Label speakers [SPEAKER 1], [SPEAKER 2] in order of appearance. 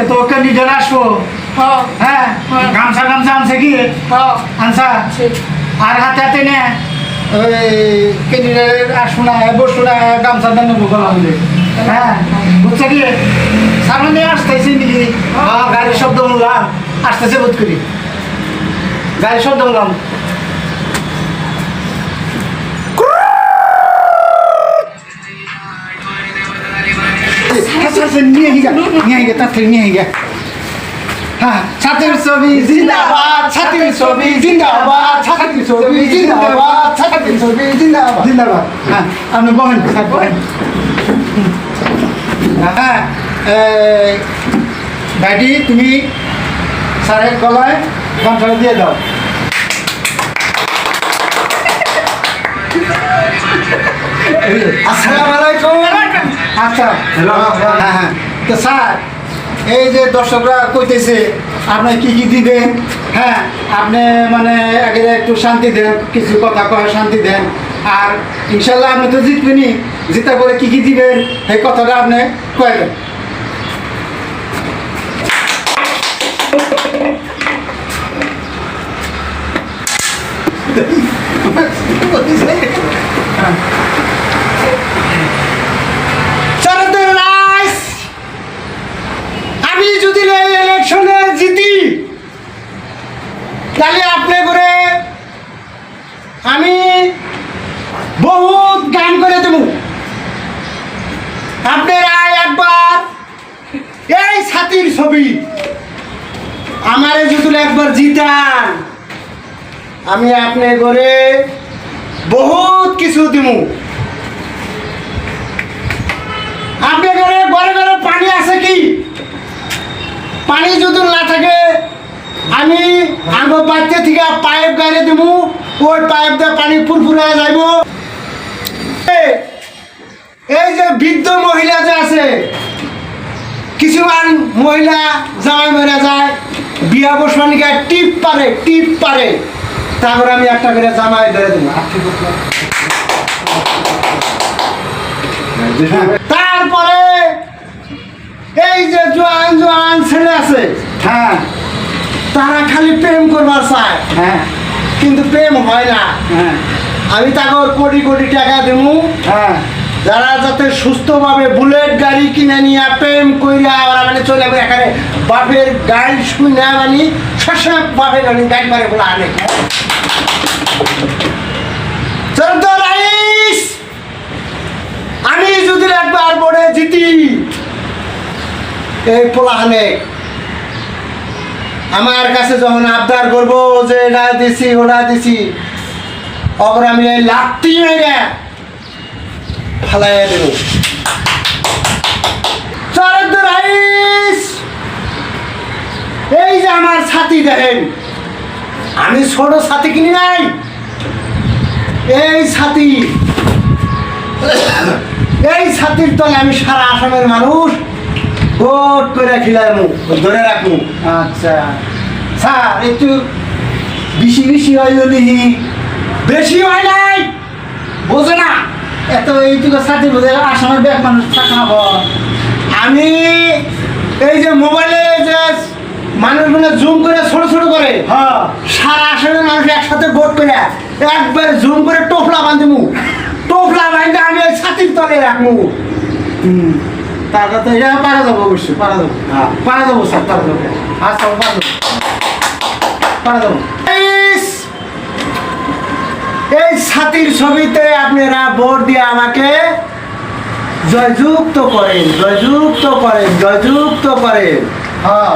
[SPEAKER 1] আজকে তো ক্যান্ডিডেট আসবো। হ্যাঁ, গামছা গামছা আনছে কি? আনসা আর হাতে হাতে নে ওই ক্যান্ডিডেট আসবো না বসবো না গামছা দেন নেবো গলা বলে। হ্যাঁ বুঝছে কি সামনে আসতেছি নাকি? গাড়ির শব্দ বললাম আসতেছে বোধ করি, গাড়ির শব্দ বললাম। নিয়ে গিয়ে তাড়াতাড়ি নিয়ে গিয়ে। হ্যাঁ, ছাতির ছবি জিন্দাবাদ, ছাতির ছবি জিন্দাবাদ, ছাতির ছবি জিন্দাবাদ, ছাতির ছবি জিন্দাবাদ জিন্দাবাদ। হ্যাঁ, আপনি বলেন স্যার বলেন। হ্যাঁ, ভাইটি তুমি স্যারের গলায় গামছাটা দিয়ে দাও। আসসালামু আলাইকুম। আচ্ছা, হ্যাঁ হ্যাঁ, তো স্যার এই যে দর্শকরা কইতেছে আপনি কি কি দিবেন, হ্যাঁ আপনি মানে আগে একটু শান্তি দেন, কিছু কথা কয় শান্তি দেন, আর ইনশাল্লাহ আপনি তো জিতবেনই, জিতার পরে কি কি দিবেন সেই কথাটা আপনি কয়ে দেন। আমি যদি ইলেকশনে জিতি তাহলে আপনি করে আমি বহুত গান করে দেব। আপনারা একবার এই ছাতির ছবি আমারে যদি একবার জিতান আমি আপনি করে বহুত কিছু দিব। আপনার ঘরে ঘরে ঘরে পানি আছে কি? পানি যদি না থাকে আমি আঙ্গ বাচ্চা থেকে পাইপ গাড়ি দিব, ওই পাইপ দিয়ে পানি ফুরফুরে যাইব। এই যে বৃদ্ধ মহিলা যে আছে, কিছুমান মহিলা জামাই মেরা যায় বিয়া বসবানিকা টিপ পারে, তারপরে আমি একটা করে জামাই ধরে দেবো। তারপরে এই যে জোয়ান জোয়ান ছেলে আছে, হ্যাঁ তারা খালি প্রেম করবার চায়, হ্যাঁ কিন্তু প্রেম হয় না। হ্যাঁ আমি তাকে কোটি কোটি টাকা দেব, হ্যাঁ যারা যাতে সুস্থভাবে বুলেট গাড়ি কিনে নিয়ে প্রেম কইরা ওরা মানে চলে যাবে। এখানে বাপের গাড়ি শুই না মানে সবসময় বাপের গাড়ি মারে বলে আনে। আমি যদি একবার বোর্ডে জিতি এই পোলাহানে আমার কাছে যখন আবদার করবো যে এটা দিছি ওটা দিছি, অপর আমি এই লাঠি মেরে ফালাইয়া দেব। এই যে আমার ছাতি দেখেন, আমি ছোট ছাতি কিনি নাই, এই ছাতি, এই ছাতির তলে আমি সারা আসামের মানুষ ভোট করে খিলামু ধরে রাখবো। আচ্ছা স্যার একটু বেশি বেশি হয় যদি বেশি হয় নাই বোঝে না এত এইটুকু ছাতি বোঝে আসামের ব্যাগ মানুষ থাকাব। আমি এই যে মোবাইলে যে মানুষগুলো জুম করে ছোট ছোট করে, হ্যাঁ সারা আসামের মানুষ একসাথে ভোট করে একবার জুম করে টোপলা বাঁধবো, টোপলা বাঁধতে আমি ওই ছাতির তলে রাখবো। তারপর তো এটা পারা যাবো, অবশ্যই পারা যাবো, পারা যাবো স্যার, পারা যাবো। আচ্ছা পারা যাবো। এই ছাতির ছবিতে আপনারা ভোট দিয়ে আমাকে জয়যুক্ত করেন, জয়যুক্ত করেন, জয়যুক্ত করেন। হ্যাঁ